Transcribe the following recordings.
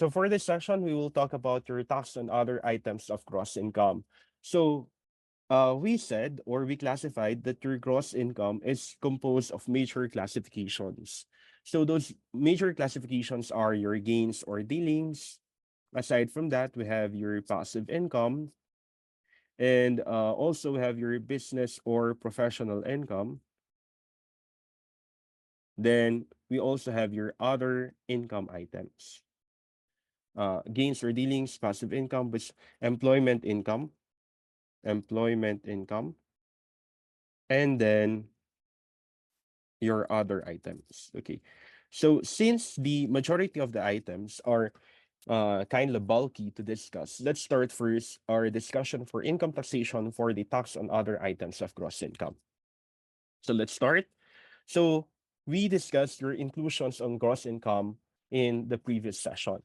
So for this session, we will talk about your tax and other items of gross income. So we said or we classified that your gross income is composed of major classifications. So those major classifications are your gains or dealings. Aside from that, we have your passive income, and also we have your business or professional income. Then we also have your other income items. Gains or dealings, passive income, which employment income, employment income, and then your other items. Okay. So since the majority of the items are kind of bulky to discuss, let's start first our discussion for income taxation for the tax on other items of gross income. So let's start. So we discussed your inclusions on gross income in the previous session,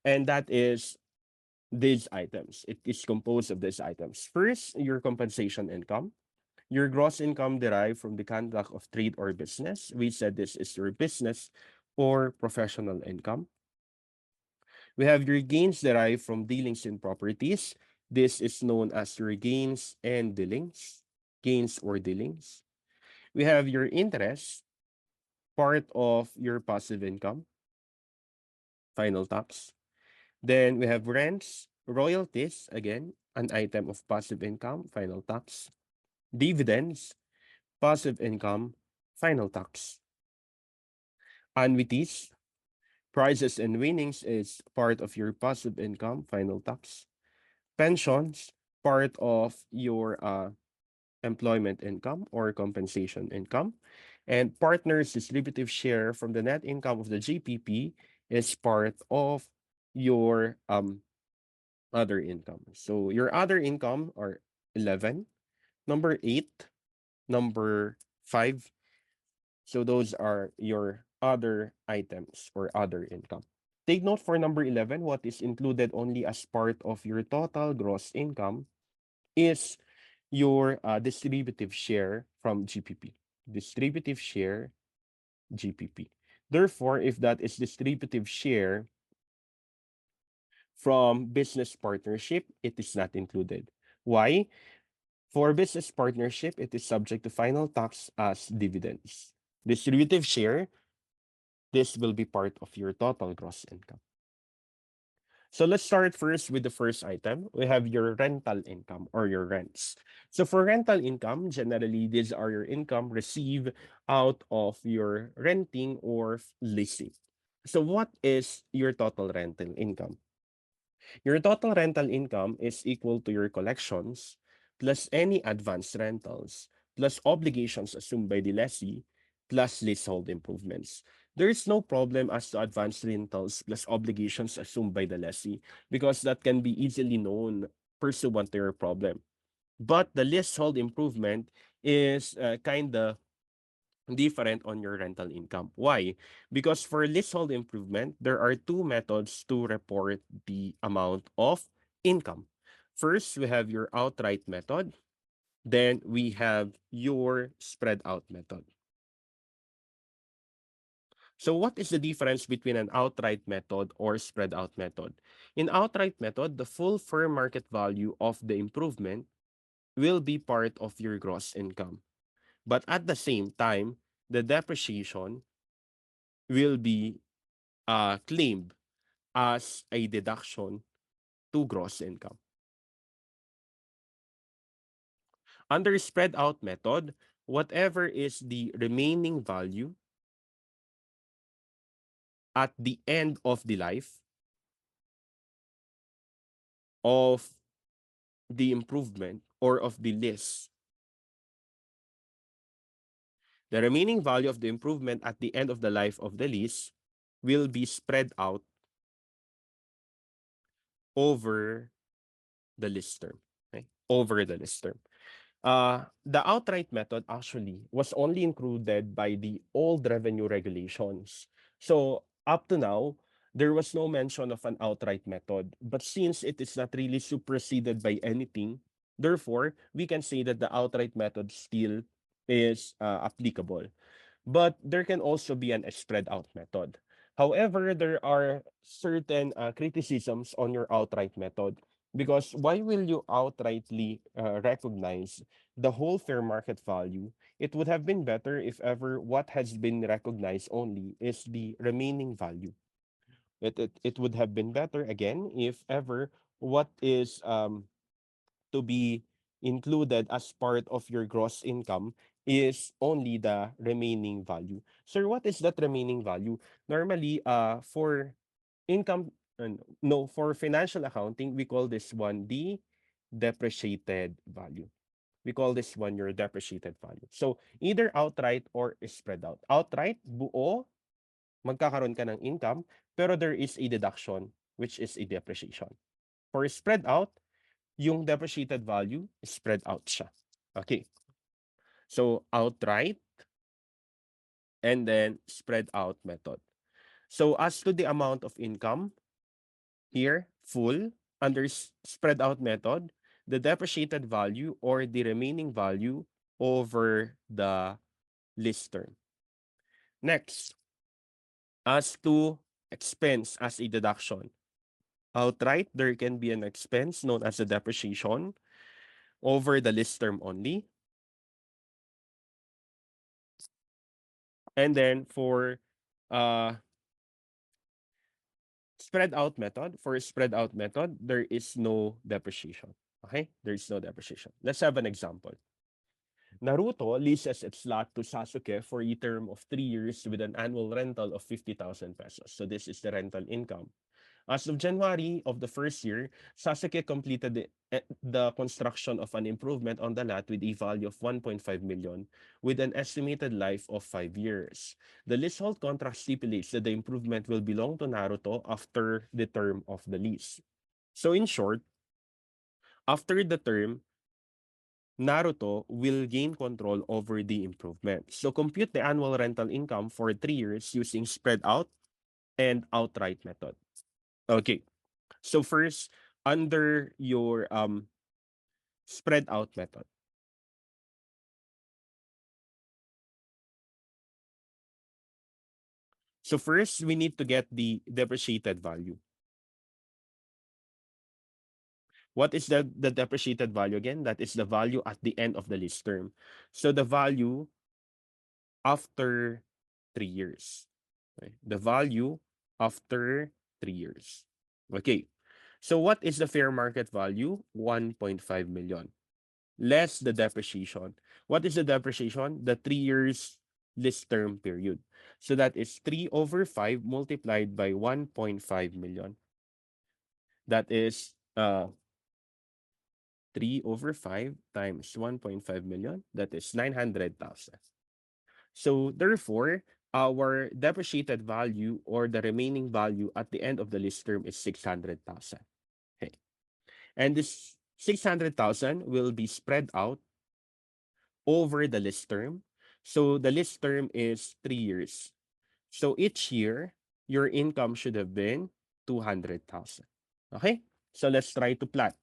and that is these items. It is composed of these items. First, your compensation income. Your gross income derived from the conduct of trade or business. We said this is your business or professional income. We have your gains derived from dealings in properties. This is known as your gains and dealings, gains or dealings. We have your interest, part of your passive income, final tax. Then we have rents, royalties, again, an item of passive income, final tax. Dividends, passive income, final tax. Annuities, prizes and winnings is part of your passive income, final tax. Pensions, part of your employment income or compensation income. And partners' distributive share from the net income of the GPP is part of your other income. So your other income are 11, number 8, number 5. So those are your other items or other income. Take note for number 11, what is included only as part of your total gross income is your distributive share from GPP. Distributive share, GPP. Therefore, if that is distributive share from business partnership, it is not included. Why? For business partnership, it is subject to final tax as dividends. Distributive share, this will be part of your total gross income. So let's start first with the first item. We have your rental income or your rents. So for rental income, generally, these are your income received out of your renting or leasing. So what is your total rental income? Your total rental income is equal to your collections plus any advanced rentals plus obligations assumed by the lessee plus leasehold improvements. There is no problem as to advanced rentals plus obligations assumed by the lessee because that can be easily known pursuant to your problem. But the leasehold improvement is kind of different on your rental income. Why? Because for leasehold improvement, there are two methods to report the amount of income. First, we have your outright method. Then we have your spread out method. So what is the difference between an outright method or spread out method? In outright method, the full fair market value of the improvement will be part of your gross income. But at the same time, the depreciation will be claimed as a deduction to gross income. Under spread out method, whatever is the remaining value at the end of the life of the improvement or of the lease, the remaining value of the improvement at the end of the life of the lease will be spread out over the lease term. Okay? Over the lease term. The outright method actually was only included by the old revenue regulations. So up to now, there was no mention of an outright method. But since it is not really superseded by anything, therefore, we can say that the outright method still is applicable. But there can also be an spread out method. However, there are certain criticisms on your outright method, because why will you outrightly recognize the whole fair market value? It would have been better if ever what has been recognized only is the remaining value. It would have been better again if ever what is to be included as part of your gross income is only the remaining value. Sir, what is that remaining value? Normally, for income, no, for financial accounting, we call this one the depreciated value. We call this one your depreciated value. So, either outright or spread out. Outright, buo, magkakaroon ka ng income, pero there is a deduction, which is a depreciation. For spread out, yung depreciated value, spread out siya. Okay. So, outright and then spread out method. So, as to the amount of income, here, full, under spread out method, the depreciated value or the remaining value over the list term. Next, as to expense as a deduction. Outright, there can be an expense known as a depreciation over the list term only. And then for uh, spread out method, there is no depreciation. Okay? There is no depreciation. Let's have an example. Naruto leases its lot to Sasuke for a term of 3 years with an annual rental of 50,000 pesos. So this is the rental income. As of January of the first year, Sasuke completed the construction of an improvement on the lot with a value of 1.5 million with an estimated life of 5 years. The leasehold contract stipulates that the improvement will belong to Naruto after the term of the lease. So in short, after the term, Naruto will gain control over the improvement. So compute the annual rental income for 3 years using spread out and outright method. Okay. So first, under your spread out method. So first, we need to get the depreciated value. What is the depreciated value again? That is the value at the end of the lease term. So the value after 3 years. Okay. The value after 3 years. Okay. So what is the fair market value? 1.5 million. Less the depreciation. What is the depreciation? The 3 years lease term period. So that is 3 over 5 multiplied by 1.5 million. That is 3 over 5 times 1.5 million. That is 900,000. So therefore, our depreciated value or the remaining value at the end of the lease term is 600,000. Okay. And this 600,000 will be spread out over the lease term. So the lease term is 3 years. So each year, your income should have been 200,000. Okay? So let's try to plot.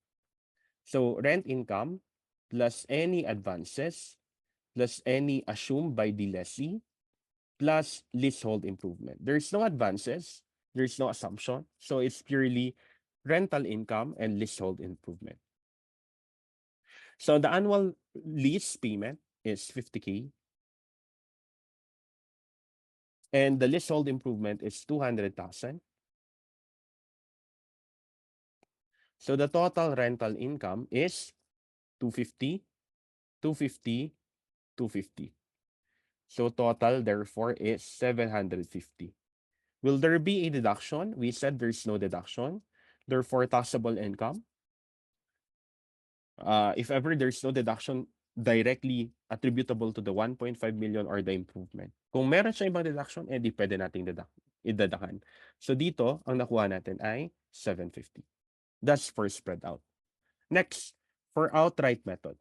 So rent income plus any advances plus any assumed by the lessee plus leasehold improvement. There's no advances, there's no assumption. So it's purely rental income and leasehold improvement. So the annual lease payment is 50K. And the leasehold improvement is 200,000. So the total rental income is 250, 250, 250. So total therefore is 750. Will there be a deduction? We said there's no deduction. Therefore, taxable income. If ever there's no deduction directly attributable to the 1.5 million or the improvement. Kung meron siya ibang deduction, di pwede nating idadakan. So dito, ang nakuha natin ay 750. That's for spread out. Next, for outright method.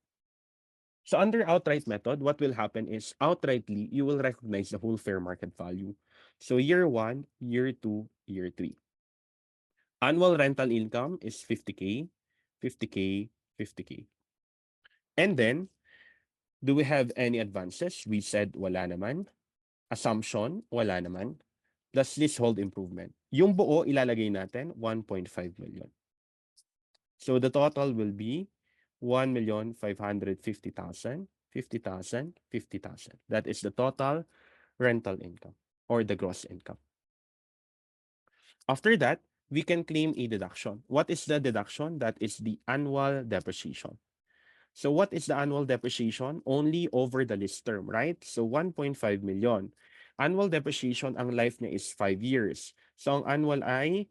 So under outright method, what will happen is outrightly, you will recognize the whole fair market value. So year 1, year 2, year 3. Annual rental income is 50K, 50K, 50K. And then, do we have any advances? We said wala naman. Assumption, wala naman. plus leasehold improvement. Yung buo ilalagay natin 1.5 million. So the total will be 1,550,000, 50,000, 50,000. That is the total rental income or the gross income. After that, we can claim a deduction. What is the deduction? That is the annual depreciation. So what is the annual depreciation? Only over the lease term, right? So 1.5 million. Annual depreciation, ang life niya is 5 years. So ang annual ay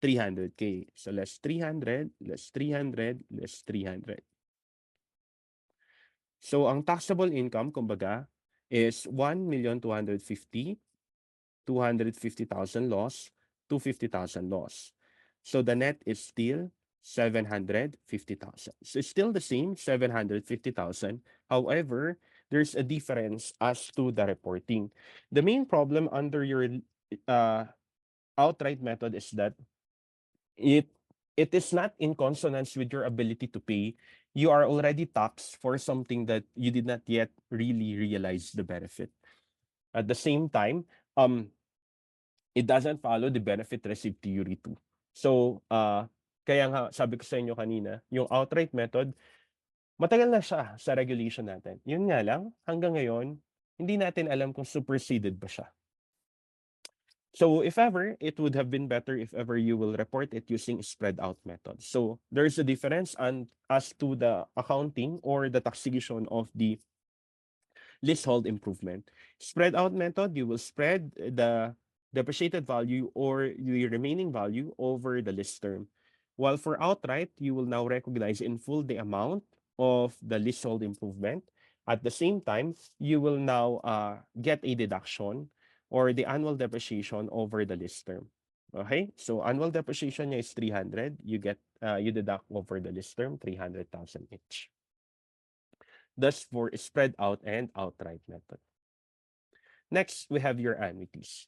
300K. So less 300, less 300, less 300. So ang taxable income, kumbaga, is 1,250,000, 250,000 loss, 250,000 loss. So the net is still 750,000. So it's still the same, 750,000. However, there's a difference as to the reporting. The main problem under your outright method is that it it is not in consonance with your ability to pay. You are already taxed for something that you did not yet really realize the benefit. At the same time, it doesn't follow the benefit received theory too. So, kaya nga sabi ko sa inyo kanina, yung outright method, matagal na siya sa regulation natin. Yun nga lang, hanggang ngayon, hindi natin alam kung superseded ba siya. So if ever, it would have been better if ever you will report it using spread out method. So there's a difference as to the accounting or the taxation of the leasehold improvement. Spread out method, you will spread the depreciated value or the remaining value over the lease term. While for outright, you will now recognize in full the amount of the leasehold improvement. At the same time, you will now get a deduction or the annual depreciation over the lease term. Okay, so annual depreciation niya is 300. You deduct over the lease term 300,000 each. Thus for spread out and outright method. Next, we have your annuities.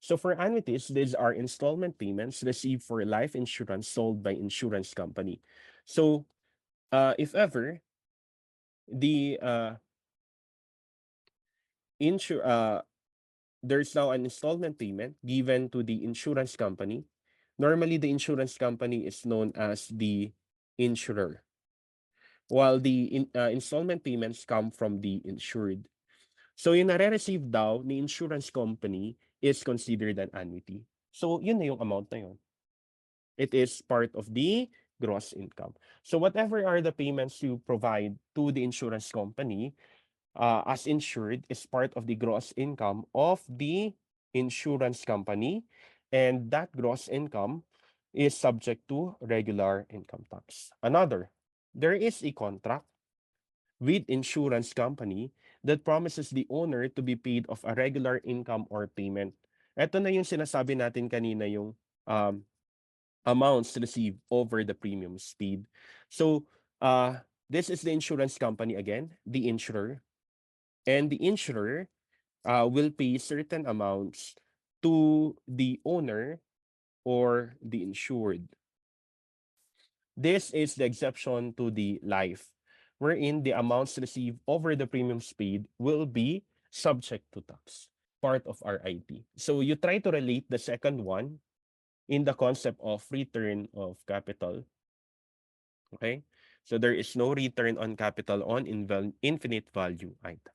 So for annuities, these are installment payments received for life insurance sold by insurance company. So if ever the there's now an installment payment given to the insurance company. Normally, the insurance company is known as the insurer, while the installment payments come from the insured. So yung nare-receive daw ni insurance company is considered an annuity. So yun na yung amount na yun. It is part of the gross income. So whatever are the payments you provide to the insurance company as insured is part of the gross income of the insurance company, and that gross income is subject to regular income tax. Another, there is a contract with insurance company that promises the owner to be paid of a regular income or payment. Ito na yung sinasabi natin kanina, yung amounts received over the premiums paid. So, this is the insurance company again, the insurer. And the insurer will pay certain amounts to the owner or the insured. This is the exception to the life, wherein the amounts received over the premiums paid will be subject to tax, part of RIT. So you try to relate the second one in the concept of return of capital. Okay? So there is no return on capital on infinite value items.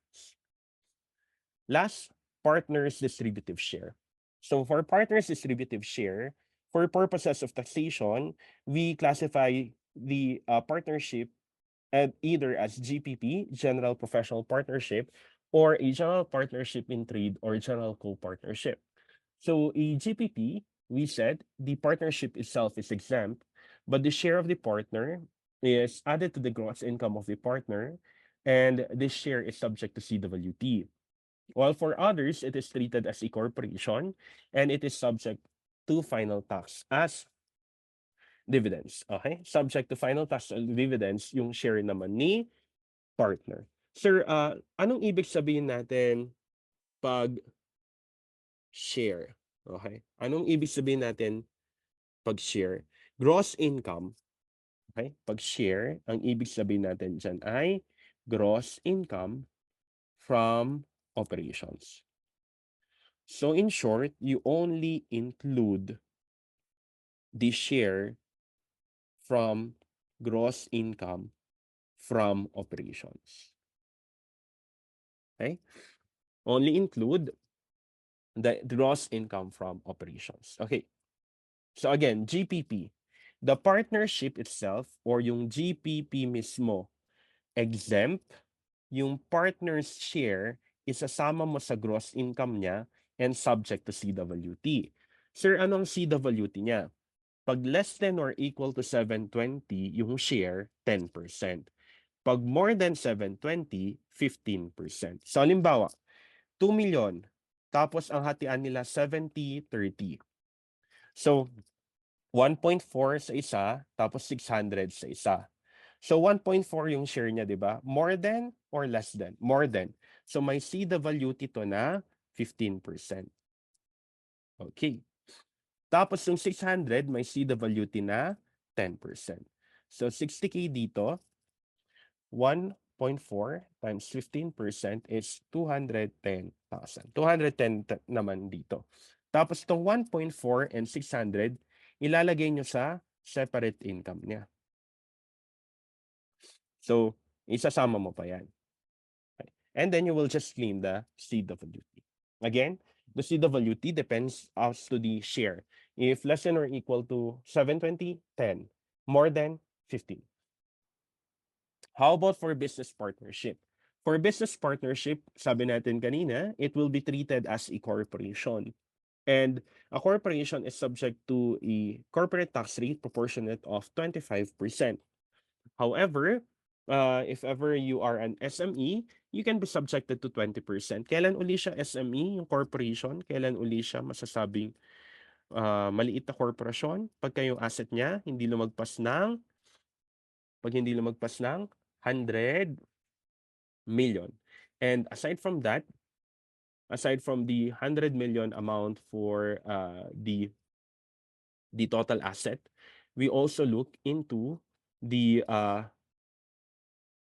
Last, partners distributive share. So for partners distributive share, for purposes of taxation, we classify the partnership either as GPP, General Professional Partnership, or a General Partnership in Trade or General Co-Partnership. So a GPP, we said the partnership itself is exempt, but the share of the partner is added to the gross income of the partner, and this share is subject to CWT. While for others, it is treated as a corporation and it is subject to final tax as dividends. Okay? Subject to final tax and dividends, yung share naman ni partner. Sir, anong ibig sabihin natin pag share? Okay? Anong ibig sabihin natin pag share? Gross income. Okay? Pag share, ang ibig sabihin natin dyan ay gross income from operations. So in short, you only include the share from gross income from operations. Okay? Only include the gross income from operations. Okay. So again, GPP. The partnership itself or yung GPP mismo, exempt, yung partner's share, isasama mo sa gross income niya and subject to CWT. Sir, anong CWT niya? Pag less than or equal to 720, yung share, 10%. Pag more than 720, 15%. So, halimbawa, 2 million, tapos ang hatian nila 70-30. So, 1.4 sa isa, tapos 600 sa isa. So, 1.4 yung share niya, di ba? More than or less than? More than. So, may CWT to na 15%. Okay. Tapos yung 600, may CWT na 10%. So, 60K dito, 1.4 times 15% is 210,000. 210 naman dito. Tapos itong 1.4 and 600, ilalagay nyo sa separate income niya. So, isasama mo pa yan. Okay. And then you will just claim the CWT. Again, the CWT depends as to the share. If less than or equal to 720, 10. More than 15. How about for business partnership? For business partnership, sabi natin kanina, it will be treated as a corporation. And a corporation is subject to a corporate tax rate proportionate of 25%. However, if ever you are an SME, you can be subjected to 20%. Kailan uli siya SME, yung corporation? Kailan uli siya masasabing maliit na korporasyon? Pagka yung asset niya, pag hindi lumagpas ng 100 million. And aside from that, aside from the 100 million amount for the total asset, we also look into the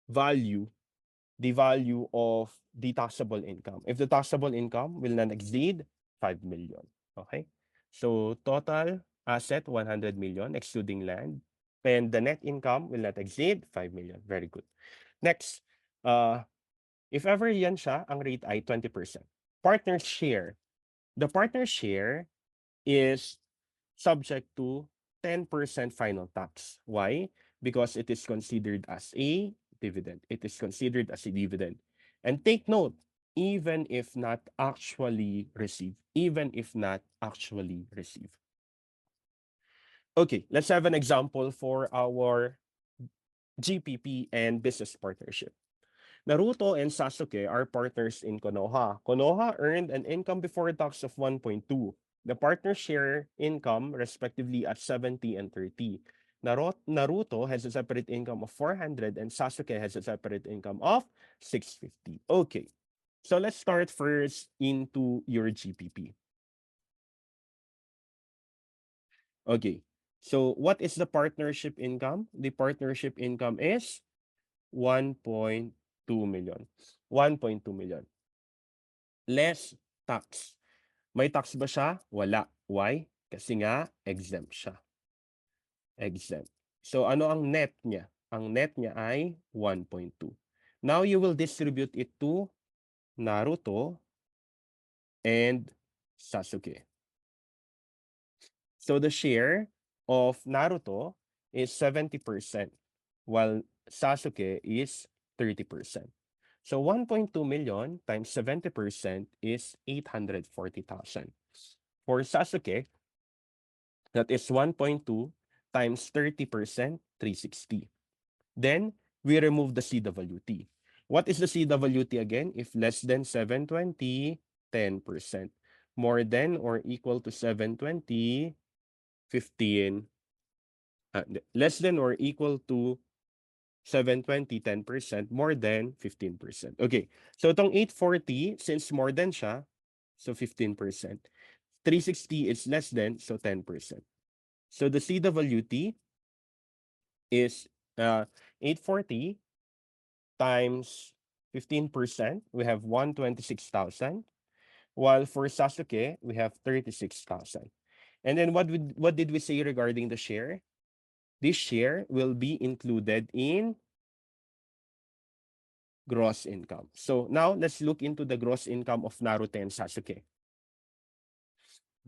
value of the taxable income. If the taxable income will not exceed 5 million. Okay? So total asset 100 million excluding land, and the net income will not exceed 5 million. Very good. Next, if ever yan siya, ang rate ay 20%. Partner share. The partner share is subject to 10% final tax. Why? Because it is considered as a dividend. It is considered as a dividend. And take note, even if not actually received. Even if not actually received. Okay, let's have an example for our GPP and business partnership. Naruto and Sasuke are partners in Konoha. Konoha earned an income before tax of 1.2. The partners share income respectively at 70 and 30. Naruto has a separate income of 400 and Sasuke has a separate income of 650. Okay, so let's start first into your GPP. Okay, so what is the partnership income? The partnership income is 1.2 million. 1.2 million. Less tax. May tax ba siya? Wala. Why? Kasi nga, exempt siya. Exempt. So, ano ang net niya? Ang net niya ay 1.2. Now, you will distribute it to Naruto and Sasuke. So, the share of Naruto is 70%, while Sasuke is 30%. So 1.2 million times 70% is 840,000. For Sasuke, that is 1.2 times 30%, 360. Then we remove the CWT. What is the CWT again? If less than 720, 10%. More than or equal to 720, 15. Less than or equal to 720, 10%, more than 15%. Okay, so itong 840, since more than siya, so 15%. 360 is less than, so 10%. So the CWT is 840 times 15%, we have 126,000. while for Sasuke, we have 36,000. And then what did we say regarding the share? This share will be included in gross income. So now let's look into the gross income of Naruto and Sasuke.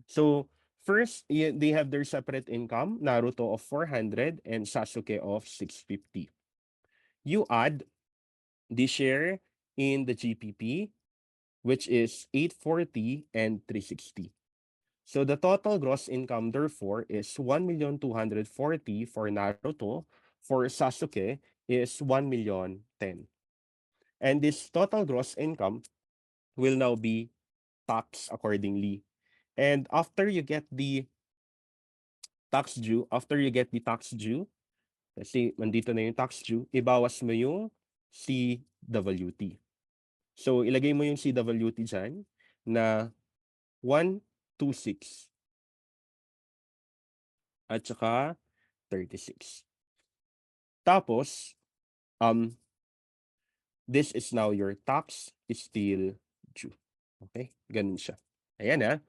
So first, they have their separate income, Naruto of 400 and Sasuke of 650. You add the share in the GPP, which is 840 and 360. So the total gross income therefore is 1,240,000 for Naruto. For Sasuke is 1,010,000. And this total gross income will now be taxed accordingly. And after you get the tax due, kasi nandito na yung tax due, ibawas mo yung CWT. So ilagay mo yung CWT dyan na 126 at saka 36. Tapos, this is now your tax is still due. Okay? Ganun siya. Ayan ha.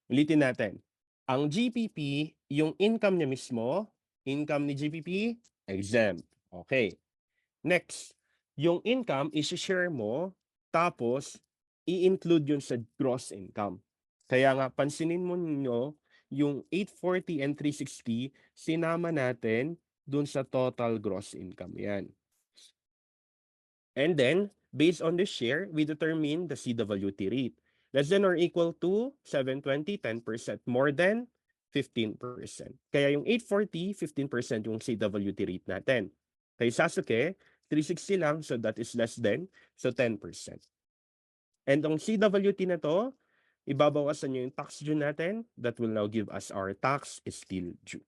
Ulitin natin. Ang GPP, yung income niya mismo, income ni GPP, exempt. Okay. Next, yung income, isi-share mo, tapos i-include yun sa gross income. Kaya nga, pansinin mo nyo, yung 840 and 360, sinama natin dun sa total gross income. Yan. And then, based on the share, we determine the CWT rate. Less than or equal to 720, 10%. More than 15%. Kaya yung 840, 15% yung CWT rate natin. Kay Sasuke, 360 lang, so that is less than, so 10%. And ang CWT na to, ibabawasan nyo yung tax due natin, that will now give us our tax is still due.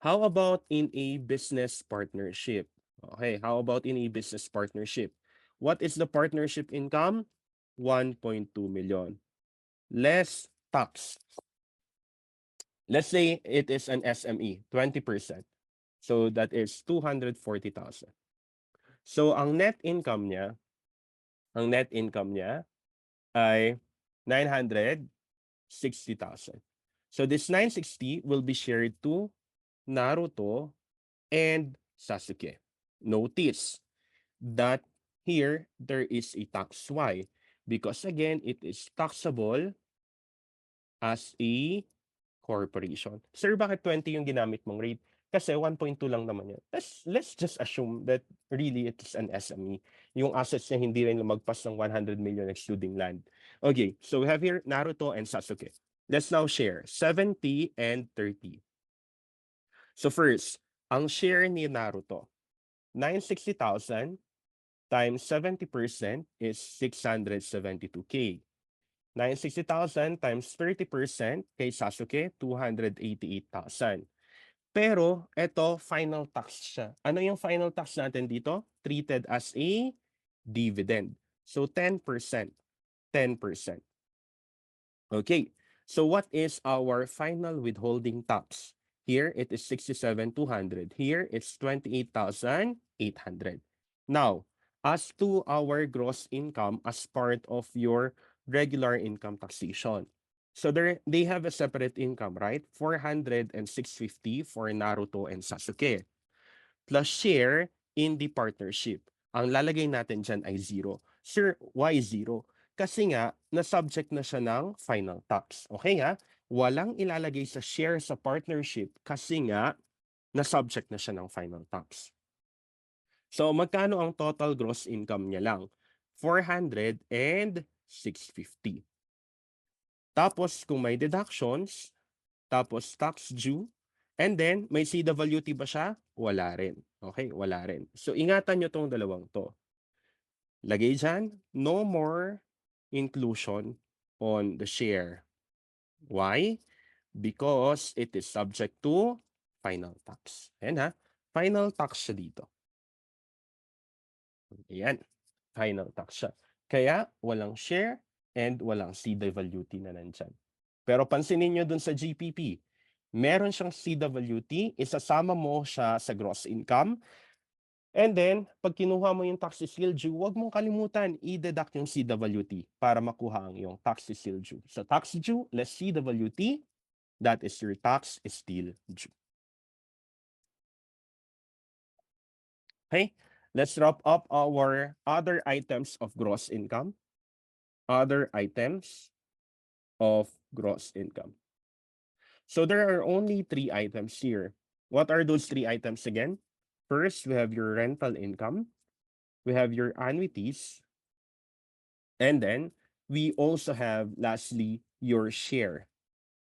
How about in a business partnership? Okay, how about in a business partnership? What is the partnership income? 1.2 million. Less tax. Let's say it is an SME, 20%. So that is 240,000. So ang net income niya ay 960,000. So this 960 will be shared to Naruto and Sasuke. Notice that here there is a tax. Why? Because again, it is taxable as a corporation. Sir, bakit 20 yung ginamit mong rate? Kasi 1.2 lang naman yan. Let's just assume that really it is an SME. Yung assets niya hindi rin lumagpas ng 100 million excluding land. Okay, so we have here Naruto and Sasuke. Let's now share 70 and 30. So first, ang share ni Naruto, 960,000 times 70% is 672K. 960,000 times 30% kay Sasuke, 288,000. Pero ito, final tax siya. Ano yung final tax natin dito? Treated as a dividend. So 10%. 10%. Okay. So what is our final withholding tax? Here, it is 67,200. Here, it's 28,800. Now, as to our gross income as part of your regular income taxation. So they have a separate income, right? 400 and 650 for Naruto and Sasuke. Plus share in the partnership. Ang lalagay natin dyan ay 0. Sir, why 0? Kasi nga, na-subject na siya ng final tax. Okay ha? Walang ilalagay sa share sa partnership kasi nga, na-subject na siya ng final tax. So, magkano ang total gross income niya lang? 400 and 650. Tapos, kung may deductions, tapos tax due, and then, may CWT ba siya? Wala rin. Okay, wala rin. So, ingatan nyo tong dalawang to. Lagay dyan, no more inclusion on the share. Why? Because it is subject to final tax. Ayan ha, final tax siya dito. Ayan, final tax siya. Kaya walang share and walang CWT na nandyan. Pero pansinin nyo dun sa GPP, meron siyang CWT, isasama mo siya sa gross income, And then, pag kinuha mo yung tax seal due, huwag mong kalimutan, i-deduct yung CWT para makuha ang yung tax seal due. So tax due less CWT, that is your tax still due. Okay, let's wrap up our other items of gross income. Other items of gross income. So there are only 3 items here. What are those 3 items again? First, we have your rental income. We have your annuities. And then we also have, lastly, your share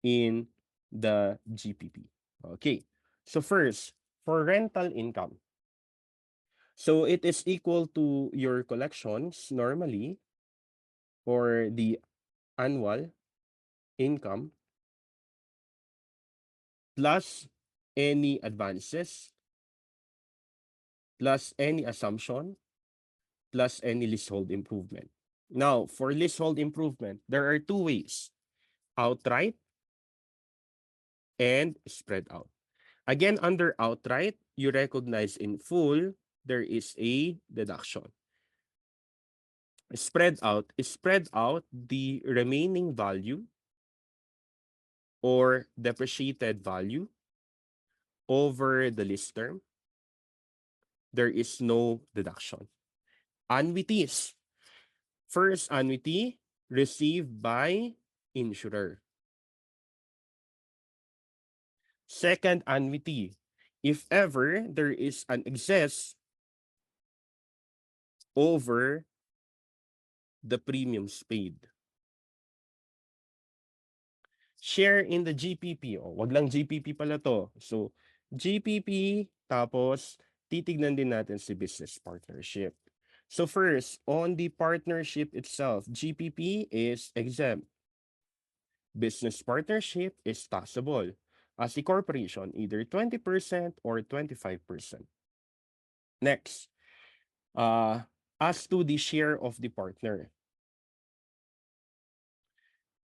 in the GPP. Okay. So first, for rental income. So it is equal to your collections normally for the annual income plus any advances plus any assumption plus any leasehold improvement. Now, for leasehold improvement, there are 2 ways: outright and spread out. Again, under outright, you recognize in full, there is a deduction. Spread out the remaining value or depreciated value over the lease term. There is no deduction. Annuities. First annuity received by insurer. Second annuity, if ever there is an excess over the premiums paid. Share in the GPP. O, wag lang GPP pala to. So, GPP, tapos titignan din natin si business partnership. So first, on the partnership itself, GPP is exempt. Business partnership is taxable. As a corporation, either 20% or 25%. Next, as to the share of the partner.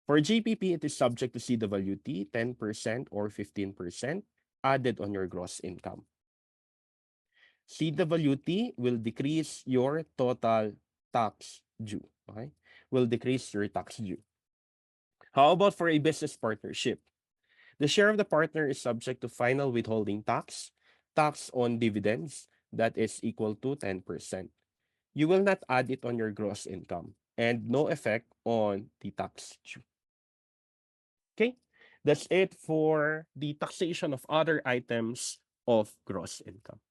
For GPP, it is subject to CWT, 10% or 15% added on your gross income. CWT will decrease your total tax due. Okay? Will decrease your tax due. How about for a business partnership? The share of the partner is subject to final withholding tax, tax on dividends, that is equal to 10%. You will not add it on your gross income and no effect on the tax due. Okay, that's it for the taxation of other items of gross income.